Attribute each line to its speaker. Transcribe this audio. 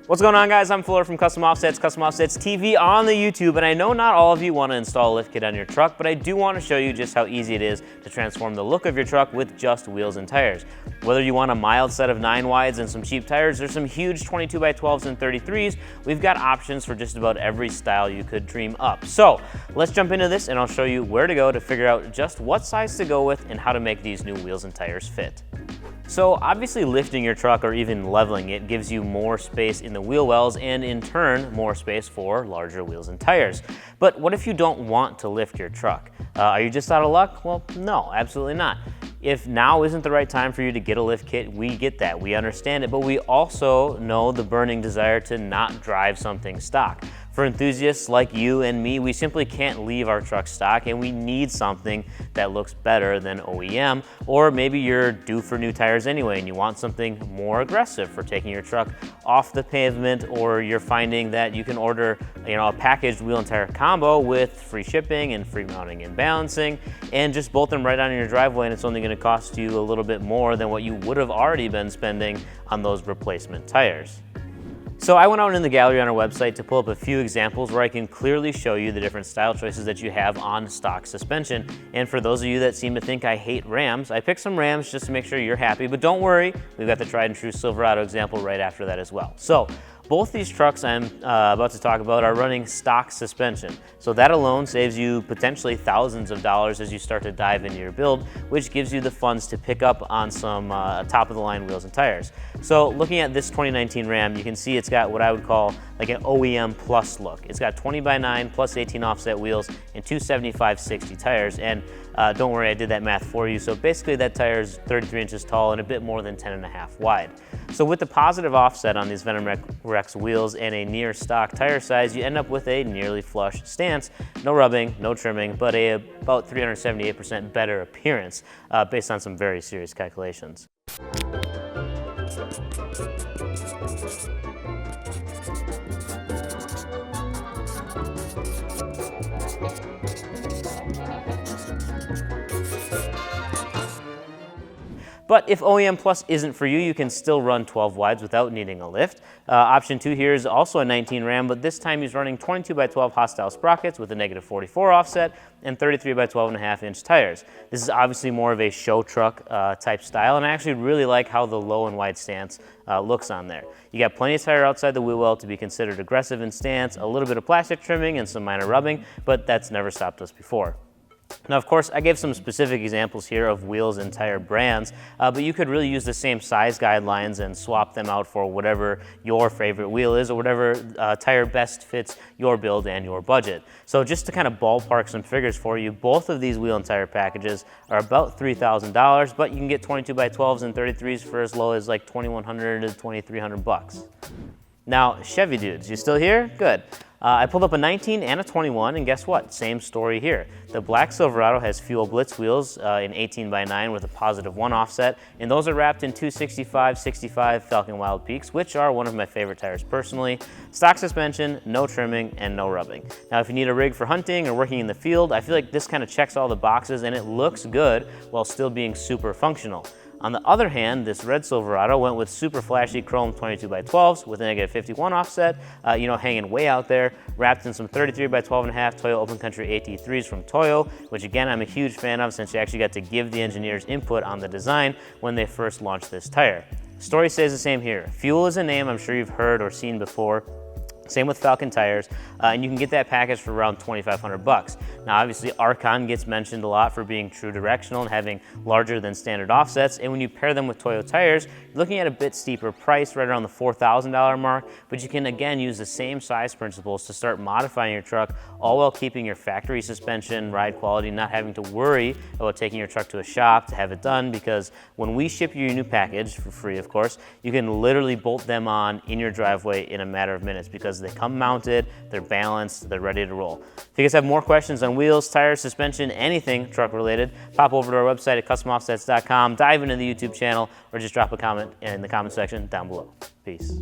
Speaker 1: What's going on, guys? I'm Fuller from Custom Offsets TV on the YouTube, and I know not all of you want to install a lift kit on your truck, but I do want to show you just how easy it is to transform the look of your truck with just wheels and tires. Whether you want a mild set of 9 wides and some cheap tires, or some huge 22x12s and 33s, we've got options for just about every style you could dream up. So let's jump into this, and I'll show you where to go to figure out just what size to go with and how to make these new wheels and tires fit. So obviously lifting your truck or even leveling it gives you more space in the wheel wells and in turn more space for larger wheels and tires. But what if you don't want to lift your truck? Are you just out of luck? Well, no, absolutely not. If now isn't the right time for you to get a lift kit, we get that, we understand it, but we also know the burning desire to not drive something stock. For enthusiasts like you and me, we simply can't leave our truck stock and we need something that looks better than OEM, or maybe you're due for new tires anyway and you want something more aggressive for taking your truck off the pavement, or you're finding that you can order a packaged wheel and tire combo with free shipping and free mounting and balancing and just bolt them right on your driveway, and it's only going to cost you a little bit more than what you would have already been spending on those replacement tires. So I went out in the gallery on our website to pull up a few examples where I can clearly show you the different style choices that you have on stock suspension. And for those of you that seem to think I hate Rams, I picked some Rams just to make sure you're happy, but don't worry, we've got the tried and true Silverado example right after that as well. So both these trucks I'm about to talk about are running stock suspension. So that alone saves you potentially thousands of dollars as you start to dive into your build, which gives you the funds to pick up on some top of the line wheels and tires. So looking at this 2019 Ram, you can see it's got what I would call like an OEM plus look. It's got 20x9 plus 18 offset wheels and 275/60 tires. And don't worry, I did that math for you. So basically that tire is 33 inches tall and a bit more than 10.5 wide. So with the positive offset on these Venom Rex wheels and a near stock tire size, you end up with a nearly flush stance. No rubbing, no trimming, but about 378% better appearance based on some very serious calculations. But if OEM Plus isn't for you, you can still run 12 wides without needing a lift. Option 2 here is also a 19 Ram, but this time he's running 22x12 hostile sprockets with a -44 offset and 33x12.5 inch tires. This is obviously more of a show truck type style, and I actually really like how the low and wide stance looks on there. You got plenty of tire outside the wheel well to be considered aggressive in stance, a little bit of plastic trimming and some minor rubbing, but that's never stopped us before. Now, of course, I gave some specific examples here of wheels and tire brands, but you could really use the same size guidelines and swap them out for whatever your favorite wheel is or whatever tire best fits your build and your budget. So just to kind of ballpark some figures for you, both of these wheel and tire packages are about $3,000, but you can get 22x12s and 33s for as low as like $2,100 to $2,300. Now, Chevy dudes, you still here? Good. I pulled up a 19 and a 21, and guess what? Same story here. The black Silverado has Fuel Blitz wheels in 18x9 with a +1 offset, and those are wrapped in 265/65 Falcon Wild Peaks, which are one of my favorite tires personally. Stock suspension, no trimming, and no rubbing. Now, if you need a rig for hunting or working in the field, I feel like this kind of checks all the boxes and it looks good while still being super functional. On the other hand, this red Silverado went with super flashy chrome 22x12s with a -51 offset, hanging way out there, wrapped in some 33x12.5 Toyo Open Country AT3s from Toyo, which again, I'm a huge fan of since you actually got to give the engineers input on the design when they first launched this tire. Story stays the same here. Fuel is a name I'm sure you've heard or seen before. Same with Falcon tires, and you can get that package for around $2,500. Now, obviously, Archon gets mentioned a lot for being true directional and having larger than standard offsets, and when you pair them with Toyo tires, you're looking at a bit steeper price, right around the $4,000 mark, but you can, again, use the same size principles to start modifying your truck, all while keeping your factory suspension, ride quality, not having to worry about taking your truck to a shop to have it done, because when we ship you your new package, for free, of course, you can literally bolt them on in your driveway in a matter of minutes, because they come mounted, they're balanced, they're ready to roll. If you guys have more questions on wheels, tires, suspension, anything truck related, pop over to our website at customoffsets.com, dive into the YouTube channel, or just drop a comment in the comment section down below. Peace.